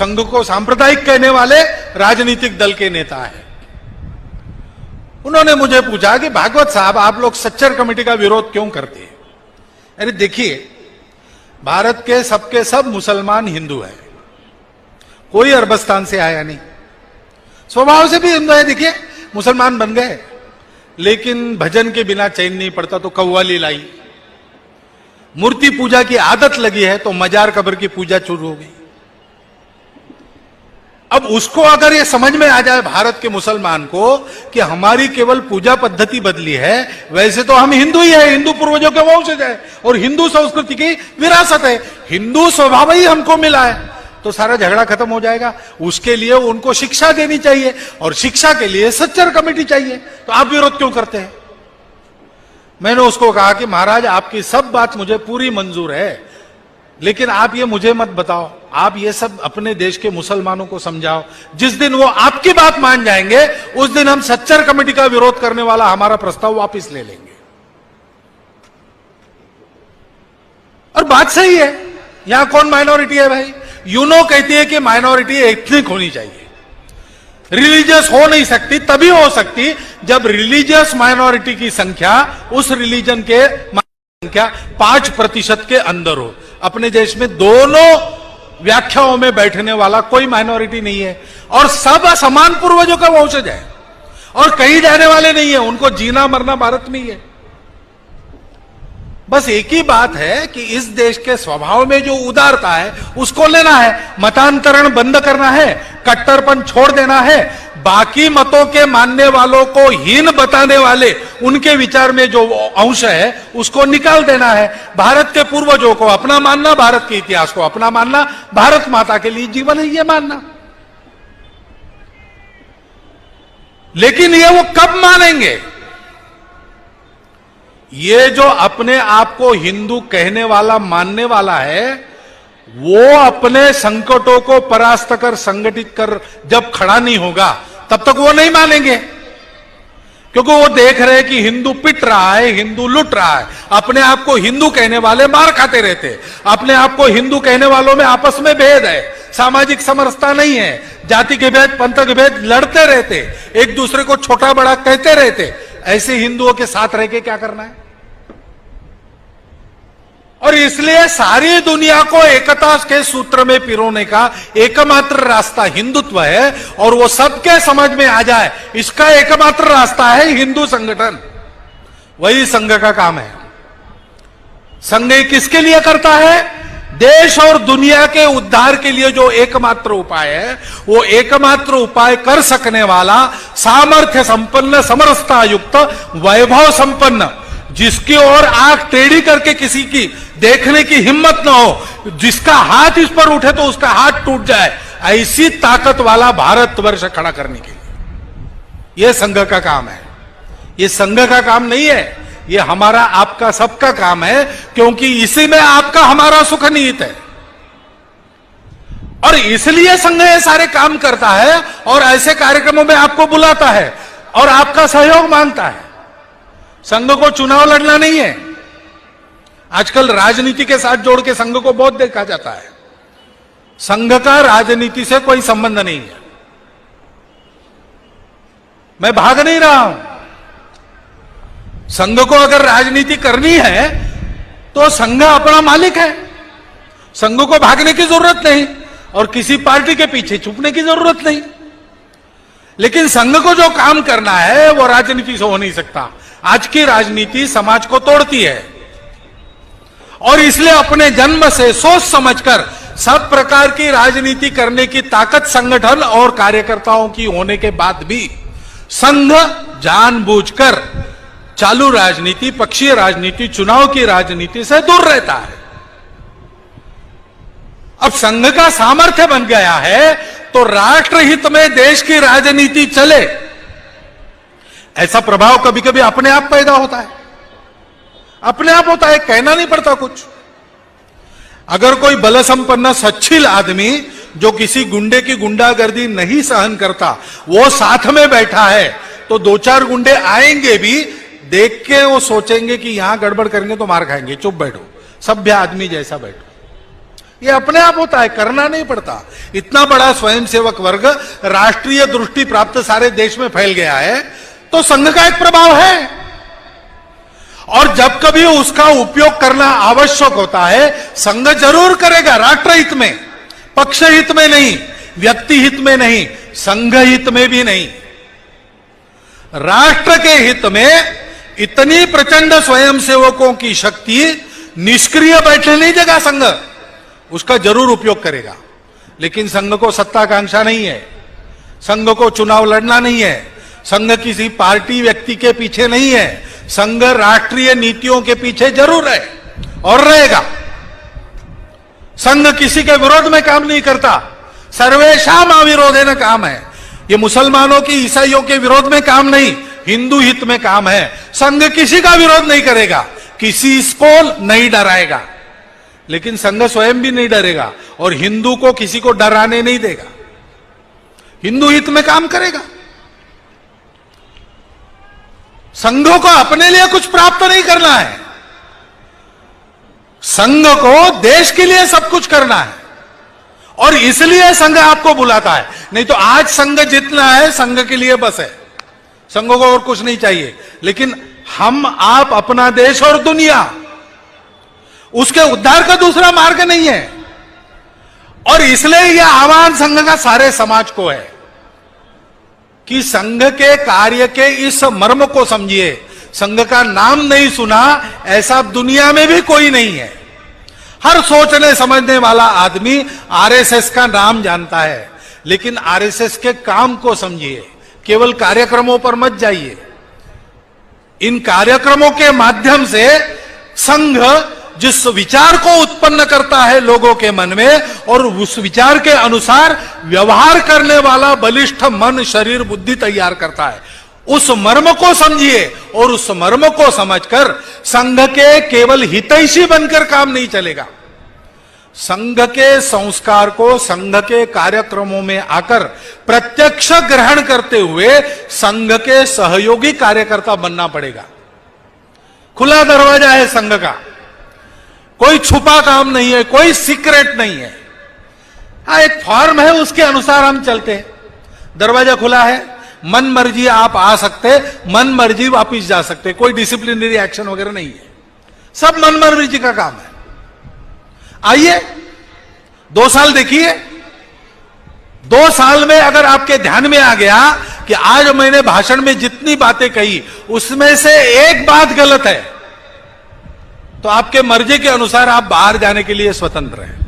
संघ को सांप्रदायिक कहने वाले राजनीतिक दल के नेता हैं। उन्होंने मुझे पूछा कि भागवत साहब, आप लोग सच्चर कमेटी का विरोध क्यों करते हैं? अरे देखिए, भारत के सबके सब मुसलमान हिंदू हैं, कोई अरबस्तान से आया नहीं, स्वभाव से भी हिंदू है। देखिए, मुसलमान बन गए, लेकिन भजन के बिना चैन नहीं पड़ता तो कव्वाली लाई। मूर्ति पूजा की आदत लगी है तो मजार कब्र की पूजा शुरू हो गई। अब उसको अगर ये समझ में आ जाए भारत के मुसलमान को कि हमारी केवल पूजा पद्धति बदली है, वैसे तो हम हिंदू ही है, हिंदू पूर्वजों के वंशज है और हिंदू संस्कृति की विरासत है, हिंदू स्वभाव ही हमको मिला है, तो सारा झगड़ा खत्म हो जाएगा। उसके लिए उनको शिक्षा देनी चाहिए और शिक्षा के लिए सच्चर कमेटी चाहिए। तो आप विरोध क्यों करते हैं? मैंने उसको कहा कि महाराज, आपकी सब बात मुझे पूरी मंजूर है, लेकिन आप ये मुझे मत बताओ, आप ये सब अपने देश के मुसलमानों को समझाओ। जिस दिन वो आपकी बात मान जाएंगे, उस दिन हम सच्चर कमेटी का विरोध करने वाला हमारा प्रस्ताव वापस ले लेंगे। और बात सही है, यहां कौन माइनॉरिटी है भाई? यूनो कहती है कि माइनॉरिटी एथनिक होनी चाहिए, रिलीजियस हो नहीं सकती, तभी हो सकती जब रिलीजियस माइनॉरिटी की संख्या उस रिलीजन के संख्या 5% के अंदर हो। अपने देश में दोनों व्याख्याओं में बैठने वाला कोई माइनॉरिटी नहीं है और सब समान पूर्वजों का वंशज है और कहीं जाने वाले नहीं है, उनको जीना मरना भारत में ही है। बस एक ही बात है कि इस देश के स्वभाव में जो उदारता है उसको लेना है, मतांतरण बंद करना है, कट्टरपन छोड़ देना है, बाकी मतों के मानने वालों को हीन बताने वाले उनके विचार में जो अंश है उसको निकाल देना है। भारत के पूर्वजों को अपना मानना, भारत के इतिहास को अपना मानना, भारत माता के लिए जीवन है ये मानना। लेकिन ये वो कब मानेंगे? ये जो अपने आप को हिंदू कहने वाला मानने वाला है, वो अपने संकटों को परास्त कर संगठित कर जब खड़ा नहीं होगा तब तक वो नहीं मानेंगे, क्योंकि वो देख रहे हैं कि हिंदू पिट रहा है, हिंदू लुट रहा है। अपने आप को हिंदू कहने वाले मार खाते रहते, अपने आप को हिंदू कहने वालों में आपस में भेद है, सामाजिक समरसता नहीं है, जाति के भेद पंथ के भेद लड़ते रहते, एक दूसरे को छोटा बड़ा कहते रहते। ऐसे हिंदुओं के साथ रह के क्या करना है? और इसलिए सारी दुनिया को एकता के सूत्र में पिरोने का एकमात्र रास्ता हिंदुत्व है और वो सबके समझ में आ जाए, इसका एकमात्र रास्ता है हिंदू संगठन। वही संघ का काम है। संघ किसके लिए करता है? देश और दुनिया के उद्धार के लिए जो एकमात्र उपाय है, वो एकमात्र उपाय कर सकने वाला सामर्थ्य संपन्न, समरसता युक्त, वैभव संपन्न, जिसकी ओर आंख टेढ़ी करके किसी की देखने की हिम्मत ना हो, जिसका हाथ इस पर उठे तो उसका हाथ टूट जाए, ऐसी ताकत वाला भारतवर्ष खड़ा करने के लिए यह संघ का काम है। यह संघ का काम नहीं है, यह हमारा आपका सबका काम है, क्योंकि इसी में आपका हमारा सुख निहित है। और इसलिए संघ ये सारे काम करता है और ऐसे कार्यक्रमों में आपको बुलाता है और आपका सहयोग मांगता है। संघ को चुनाव लड़ना नहीं है। आजकल राजनीति के साथ जोड़ के संघ को बहुत देखा जाता है। संघ का राजनीति से कोई संबंध नहीं है। मैं भाग नहीं रहा हूं। संघ को अगर राजनीति करनी है तो संघ अपना मालिक है, संघ को भागने की जरूरत नहीं और किसी पार्टी के पीछे छुपने की जरूरत नहीं। लेकिन संघ को जो काम करना है वो राजनीति से हो नहीं सकता। आज की राजनीति समाज को तोड़ती है और इसलिए अपने जन्म से सोच समझकर सब प्रकार की राजनीति करने की ताकत संगठन और कार्यकर्ताओं की होने के बाद भी संघ जानबूझकर चालू राजनीति, पक्षीय राजनीति, चुनाव की राजनीति से दूर रहता है। अब संघ का सामर्थ्य बन गया है तो राष्ट्रहित में देश की राजनीति चले, ऐसा प्रभाव कभी कभी अपने आप पैदा होता है। अपने आप होता है, कहना नहीं पड़ता कुछ। अगर कोई बल संपन्न सच्छील आदमी जो किसी गुंडे की गुंडागर्दी नहीं सहन करता वो साथ में बैठा है तो दो चार गुंडे आएंगे भी, देख के वो सोचेंगे कि यहां गड़बड़ करेंगे तो मार खाएंगे, चुप बैठो, सभ्य आदमी जैसा बैठो। ये अपने आप होता है, करना नहीं पड़ता। इतना बड़ा स्वयंसेवक वर्ग राष्ट्रीय दृष्टि प्राप्त सारे देश में फैल गया है, तो संघ का एक प्रभाव है। और जब कभी उसका उपयोग करना आवश्यक होता है, संघ जरूर करेगा, राष्ट्र हित में, पक्ष हित में नहीं, व्यक्ति हित में नहीं, संघ हित में भी नहीं, राष्ट्र के हित में इतनी प्रचंड स्वयंसेवकों की शक्ति निष्क्रिय बैठने नहीं देगा संघ, उसका जरूर उपयोग करेगा। लेकिन संघ को सत्ताकांक्षा नहीं है, संघ को चुनाव लड़ना नहीं है, संघ किसी पार्टी व्यक्ति के पीछे नहीं है, संघ राष्ट्रीय नीतियों के पीछे जरूर है और रहेगा। संघ किसी के विरोध में काम नहीं करता, सर्वेशाम अविरोधेन काम है। ये मुसलमानों की, ईसाइयों के विरोध में काम नहीं, हिंदू हित में काम है। संघ किसी का विरोध नहीं करेगा, किसी को नहीं डराएगा, लेकिन संघ स्वयं भी नहीं डरेगा और हिंदू को किसी को डराने नहीं देगा, हिंदू हित में काम करेगा। संघों को अपने लिए कुछ प्राप्त नहीं करना है, संघ को देश के लिए सब कुछ करना है, और इसलिए संघ आपको बुलाता है। नहीं तो आज संघ जितना है संघ के लिए बस है, संघों को और कुछ नहीं चाहिए। लेकिन हम आप अपना देश और दुनिया, उसके उद्धार का दूसरा मार्ग नहीं है। और इसलिए यह आह्वान संघ का सारे समाज को है कि संघ के कार्य के इस मर्म को समझिए। संघ का नाम नहीं सुना ऐसा दुनिया में भी कोई नहीं है। हर सोचने समझने वाला आदमी आरएसएस का नाम जानता है, लेकिन आरएसएस के काम को समझिए, केवल कार्यक्रमों पर मत जाइए। इन कार्यक्रमों के माध्यम से संघ जिस विचार को उत्पन्न करता है लोगों के मन में, और उस विचार के अनुसार व्यवहार करने वाला बलिष्ठ मन, शरीर, बुद्धि तैयार करता है। उस मर्म को समझिए और उस मर्म को समझकर संघ के केवल हितैषी बनकर काम नहीं चलेगा। संघ के संस्कार को संघ के कार्यक्रमों में आकर प्रत्यक्ष ग्रहण करते हुए संघ के सहयोगी कार्यकर्ता बनना पड़ेगा। खुला दरवाजा है संघ का, कोई छुपा काम नहीं है, कोई सीक्रेट नहीं है। हाँ, एक फॉर्म है, उसके अनुसार हम चलते हैं। दरवाजा खुला है, मन मर्जी आप आ सकते, मन मर्जी वापिस जा सकते, कोई डिसिप्लिनरी एक्शन वगैरह नहीं है, सब मन मर्जी का काम है। आइए 2 साल देखिए, 2 साल में अगर आपके ध्यान में आ गया कि आज मैंने भाषण में जितनी बातें कही उसमें से एक बात गलत है, तो आपके मर्जी के अनुसार आप बाहर जाने के लिए स्वतंत्र हैं।